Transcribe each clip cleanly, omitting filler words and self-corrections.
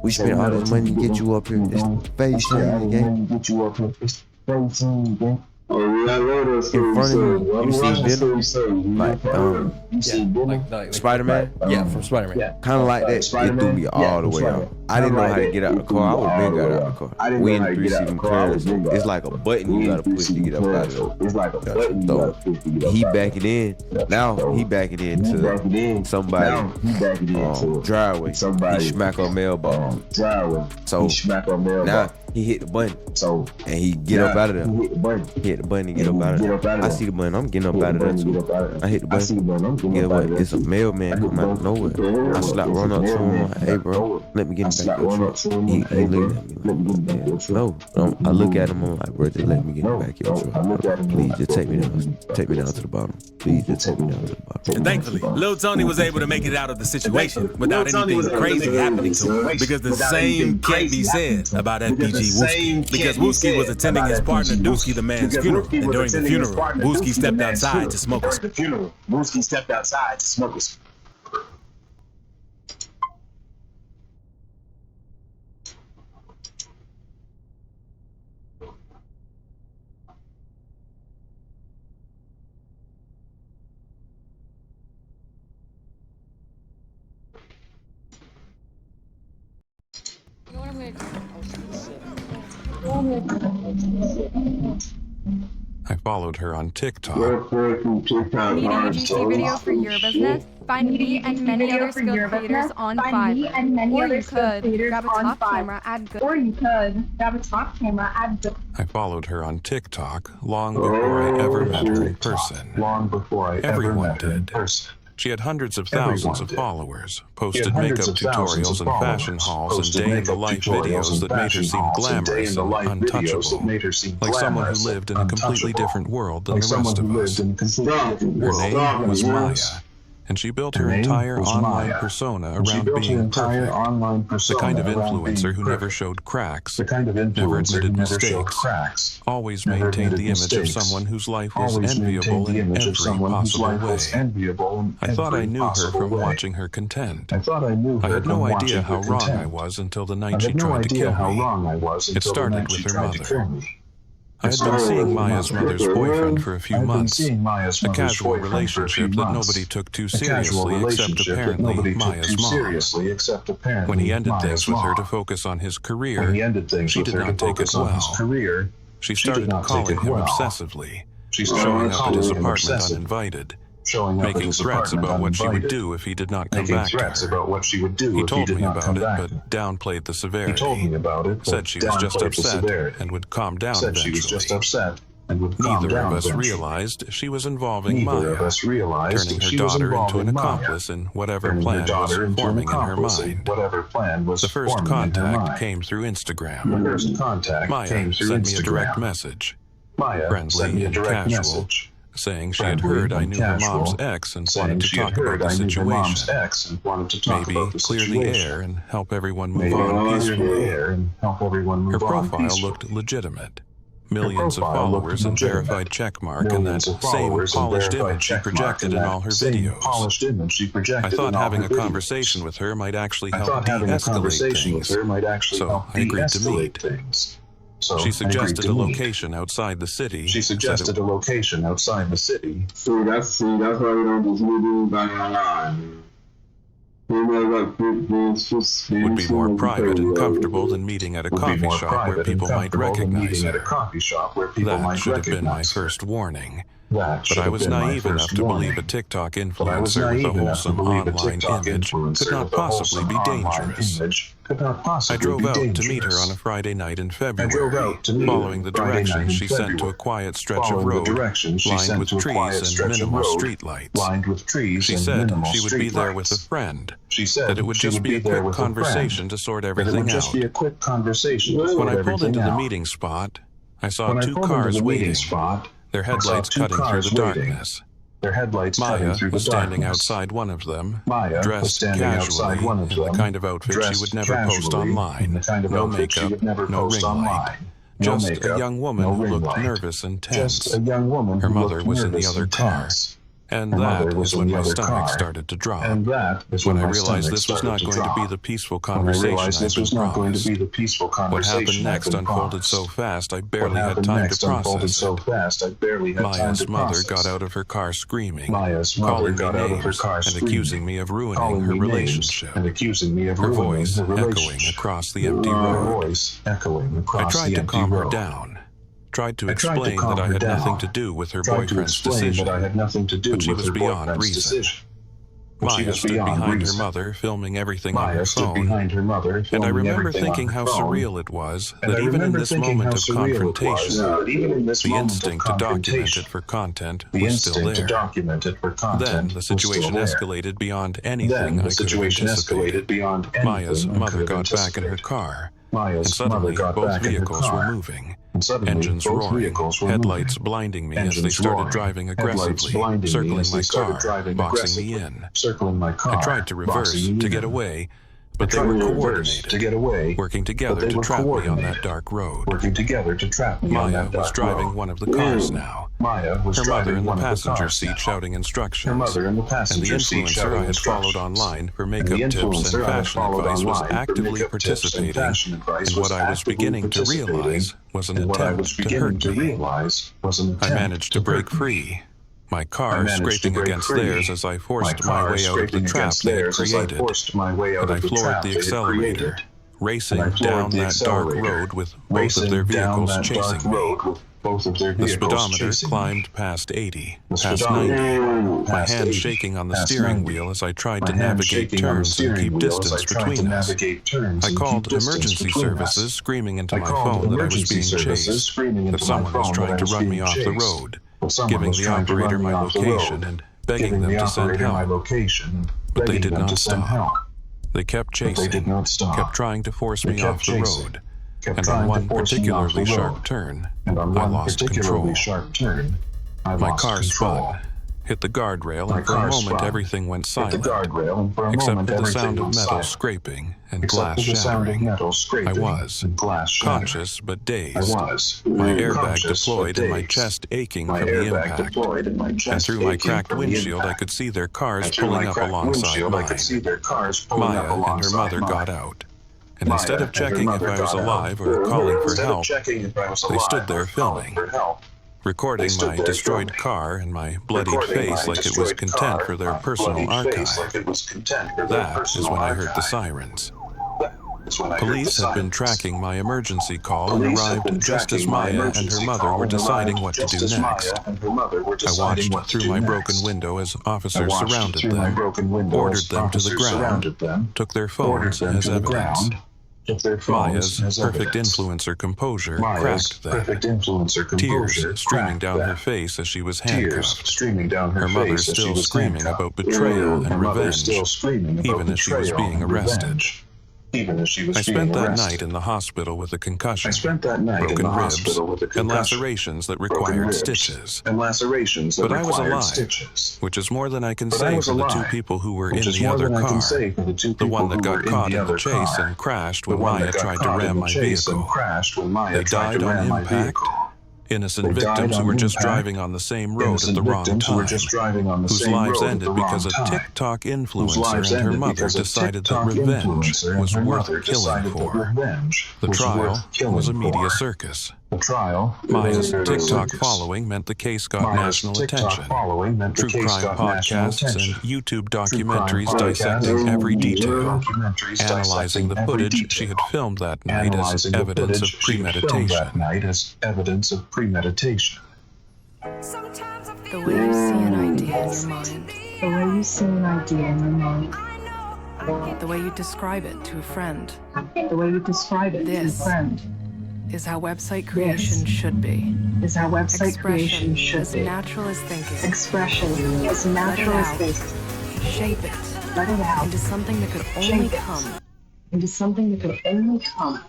We spent all this money to get you up here. It's face time, gang. Get you up here. It's face time, gang. Oh, yeah, I love that story. In front of me, you see Venom? Like Spider-Man? Yeah, from Spider-Man. Yeah. Kind of like that. It threw me all the way out. I didn't know how to get out the car. I would have been got out the car. We in the 3-seating cars. It's like a button you gotta push to get up out of it. It's like a button you gotta push to get up. He backing in. Now he backing into somebody driveway. He smack on mailbox. So now he hit the button. And he get up out of there. He hit the button and get up out of there. I see the button. I'm getting up out of there too. I hit the button. Get what? It's a mailman come out of nowhere. I run up to him. Like, hey bro, let me get in back your truck. He looked at me like, no. I look at him. I'm like, bro, just let me get in back your truck. Please, just take me down. Take me down to the bottom. Please, just take me down to the bottom. And thankfully, Lil Tony was able to make it out of the situation without anything crazy happening to him, because the same can't be said about FBG Wooski, because Wooski was attending his partner Dooski the man's funeral, and during the funeral, Wooski stepped outside to smoke a I followed her on TikTok. Need a UGC video for your business? Find me and many other skilled creators on Fiverr. Or you could grab a top camera, add good. I followed her on TikTok long before I ever met her in person. Everyone did. She had hundreds of thousands of followers, posted makeup tutorials and fashion hauls and day-in-the-life videos that made her seem glamorous and untouchable, like someone who lived in a completely different world than the rest of us. Her name was Maya, and she built her entire online persona around being perfect, the kind of influencer who never showed cracks, never admitted mistakes, always maintained the image of someone whose life was enviable in every possible way. I thought I knew her from watching her content. I had no idea how wrong I was until the night she tried to kill me. It started with her mother. I had been seeing Maya's mother's boyfriend for a few months, a casual relationship that nobody took too seriously except apparently Maya's mom. When he ended things with her to focus on his career, she did not take it well. She started calling him obsessively, showing up at his apartment uninvited, making threats about what she would do if he did not come back to her. He told me about it, but downplayed the severity. Said she was just upset and would calm down eventually. Neither of us realized she was involving Maya, turning her daughter into an accomplice in whatever plan was forming in her mind. The first contact came through Instagram. Maya sent me a direct message, friendly and casual, saying she had heard I knew her mom's ex and wanted to talk about the situation. Maybe clear the air and help everyone move on peacefully. Her profile looked legitimate. Millions of followers and verified checkmark, and that same polished image she projected in all her videos. I thought having a conversation with her might actually help de-escalate things, so I agreed to meet. She suggested a location outside the city. So that's why we don't just meet anybody online. Would be more private and comfortable than meeting at a coffee shop where people might recognize her. That should have been my first warning. But I was naive enough to believe a TikTok influencer with a wholesome online image could not possibly be dangerous. I drove out to meet her on a Friday night in February, following the directions she sent to a quiet stretch of road lined with trees and minimal streetlights. She said she would be there with a friend, that it would just be a quick conversation to sort everything out. When I pulled into the meeting spot, I saw two cars waiting, their headlights cutting through the darkness. Maya was standing outside one of them, dressed casually in the kind of outfit she would never post online. No makeup, no ring light. Just a young woman who looked nervous and tense. Her mother was in the other car. And that is when my stomach started to drop. When I realized this was not going to be the peaceful conversation I'd been promised. What happened next unfolded so fast I barely had time to process it. Maya's mother got out of her car screaming, calling me names, and accusing me of ruining her relationship. Her voice echoing across the empty road. I tried to calm her down. Tried to explain that I had nothing to do with her boyfriend's decision, but she was beyond reason. Maya stood behind her mother, filming everything on her phone, and I remember thinking how surreal it was that even in this moment of confrontation, the instinct to document it for content was still there. Then the situation escalated beyond anything I could have anticipated. Maya's mother got back in her car, and suddenly both vehicles were moving. Engines roaring, headlights blinding me as they started driving aggressively, circling my car, boxing me in. I tried to reverse, to get away, but they were coordinated, working together to trap me on that dark road. Maya was driving one of the cars now, her mother in the passenger seat shouting instructions, and the influencer I had followed online for makeup tips and fashion advice was actively participating in what I was beginning to realize was an attempt to hurt me. I managed to break free, my car scraping against theirs as I forced my way out of the trap they had created, and I floored the accelerator, racing down that dark road with both of their vehicles chasing me. The speedometer climbed past 80, past 90, my hand shaking on the steering wheel as I tried to navigate turns and keep distance between us. I called emergency services, screaming into my phone that I was being chased, that someone was trying to run me off the road, giving the operator my location and begging them to send help. But they did not stop. They kept chasing, kept trying to force me off the road, and on one particularly sharp turn, I lost control. My car spun, hit the guardrail, and for a moment everything went silent, except for the sound of metal scraping and glass shattering. I was conscious but dazed, my airbag deployed and my chest aching from the impact. And through my cracked windshield I could see their cars pulling up alongside mine. Maya and her mother got out, and instead of checking if I was alive or calling for help, they stood there filming, recording my destroyed car and my bloodied face like it was content for their personal archive. That is when I heard the sirens. Police had been tracking my emergency call and arrived just as Maya and her mother were deciding what to do next. I watched through my broken window as officers surrounded them, ordered them to the ground, took their phones as evidence. Maya's perfect influencer composure cracked then, tears streaming down her face as she was handcuffed, her mother still screaming about betrayal and revenge, even as she was being arrested. I spent that night in the hospital with a concussion, broken ribs, and lacerations that required stitches. But I was alive, which is more than I can say for the two people who were in the other car, the one that got caught in the chase and crashed when Maya tried to ram my vehicle. They died on impact. Innocent victims who were just driving on the same road at the wrong time, whose lives ended because a TikTok influencer and her mother decided that revenge was worth killing for. The trial was a media circus. Maya's TikTok following meant the case got national attention. True crime podcasts and YouTube documentaries dissecting every detail, analyzing the footage she had filmed that night as evidence of premeditation. The way you see an idea in your mind. The way you see an idea in your mind. The way you describe it to a friend. The way you describe it to a friend. Is how website creation should be. Is how website creation should as be. Natural as thinking. Expression as natural as thinking. Shape it. Let it out. Into something that could only come. Into something that could only come.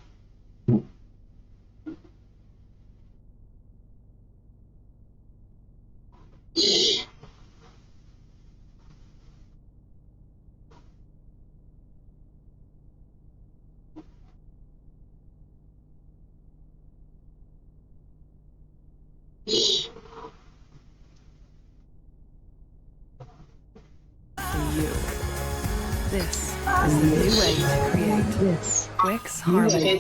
This is the new way to create Twix harmony.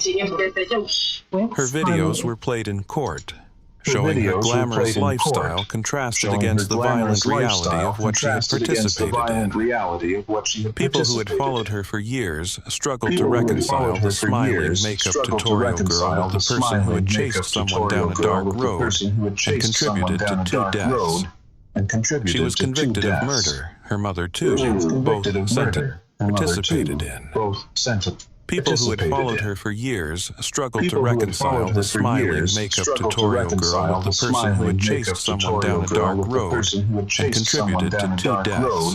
Her videos were played in court, showing her glamorous lifestyle contrasted against the violent reality of what she had participated in. People who had followed her for years struggled to reconcile the smiling makeup tutorial girl with the person who had chased someone down a dark road and contributed to 2 deaths. She was convicted of murder. Her mother, too, both participated in. People who had followed her for years struggled to reconcile the smiling makeup tutorial girl with the person who had chased someone down a dark road and contributed to 2 deaths.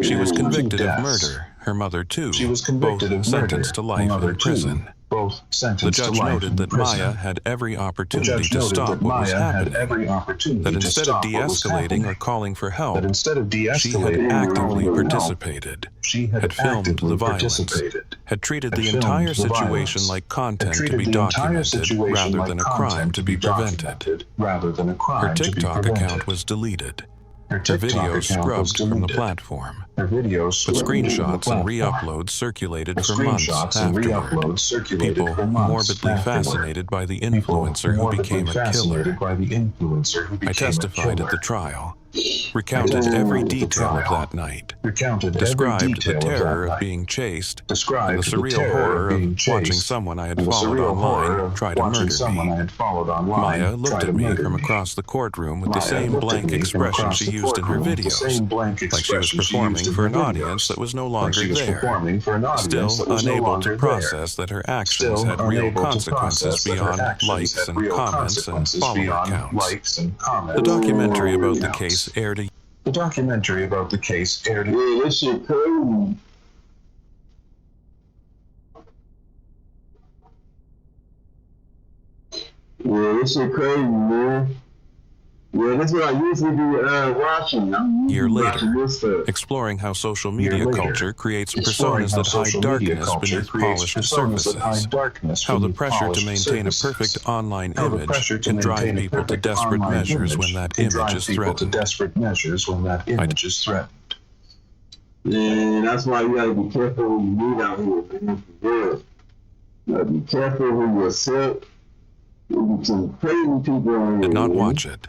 She was convicted of murder. Her mother, too, both sentenced to life in prison. The judge noted that Maya had every opportunity to stop what was happening, that instead of de-escalating or calling for help, she had actively participated, had filmed the violence, had treated the entire situation like content to be documented rather than a crime to be prevented. Her TikTok account was deleted. Her videos scrubbed from the platform, but screenshots and re-uploads circulated for months afterward. People morbidly fascinated by the influencer who became a killer. I testified at the trial, recounted every detail of that night, described the terror of being chased, and the surreal horror of watching someone I had followed online try to murder me. Maya looked at me from across the courtroom with the same blank expression she used in her videos, like she was performing for an audience that was no longer there, still unable to process that her actions had real consequences beyond likes and comments and follower counts. The documentary about the case aired a Yeah, this shit crazy. Yeah, this shit crazy, man. Yeah, that's what I usually be watching. year later, exploring how social media culture creates personas that hide darkness beneath polished surfaces, how the pressure to maintain a perfect online image can drive people to desperate measures when that image is threatened. Yeah, that's why you gotta be careful when you meet out here, man. You gotta be careful when you're sick. There's some crazy people out here. Did not watch it.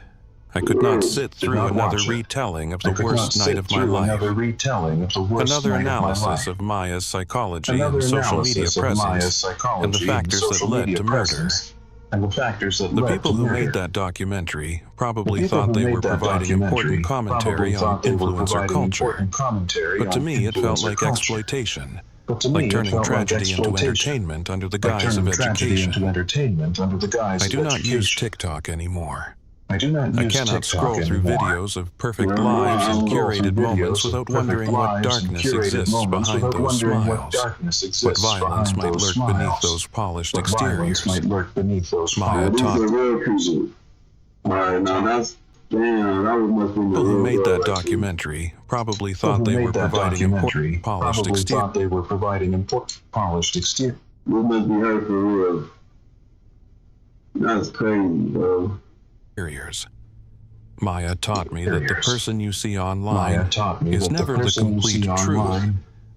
I could not sit through another retelling of the worst night of my life. Another analysis of Maya's psychology and social media presence and the factors that led to murder. The people who made that documentary probably thought they were providing important commentary on influencer culture. But to me, it felt like exploitation, like turning tragedy into entertainment under the guise of education. I do not use TikTok anymore. I cannot scroll through videos of perfect lives and curated moments without wondering what darkness exists behind those smiles, what violence might lurk beneath those polished exteriors. Maya taught people who made that documentary probably thought they were providing important polished exteriors. We must be hurt for real. That's crazy, bro. Maya taught me that the person you see online is never the complete truth,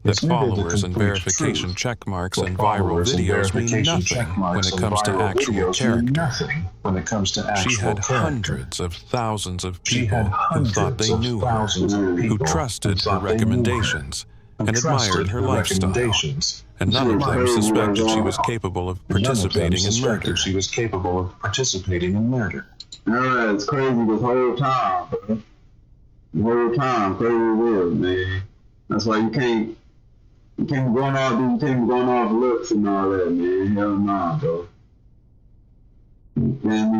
that followers and verification check marks and viral videos mean nothing when it comes to actual character. She had hundreds of thousands of people who thought they knew her, who trusted her recommendations and admired her lifestyle, and none of them suspected she was capable of participating in murder. Yeah, it's crazy this whole time, bro. The whole time, crazy real, man. That's why you can't be going off looks and all that, man. Hell nah, bro. Man, we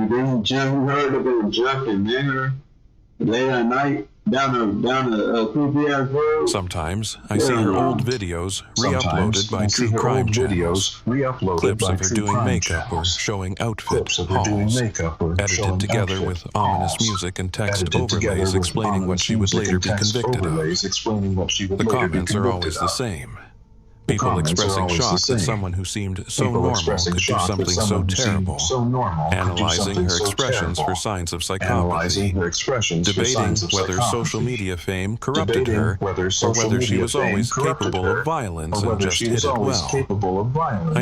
heard of them jumping, man. Late at night, down the creepy ass road. Sometimes I see her old videos re-uploaded by true crime channels, clips of her doing makeup or showing outfit hauls, edited together with ominous music and text overlays explaining what she would later be convicted of. The comments are always the same. People expressing shock that someone who seemed so normal could do something so terrible. Analyzing her expressions for signs of psychopathy. Debating whether social media fame corrupted her or whether she was always capable of violence and just hid it well.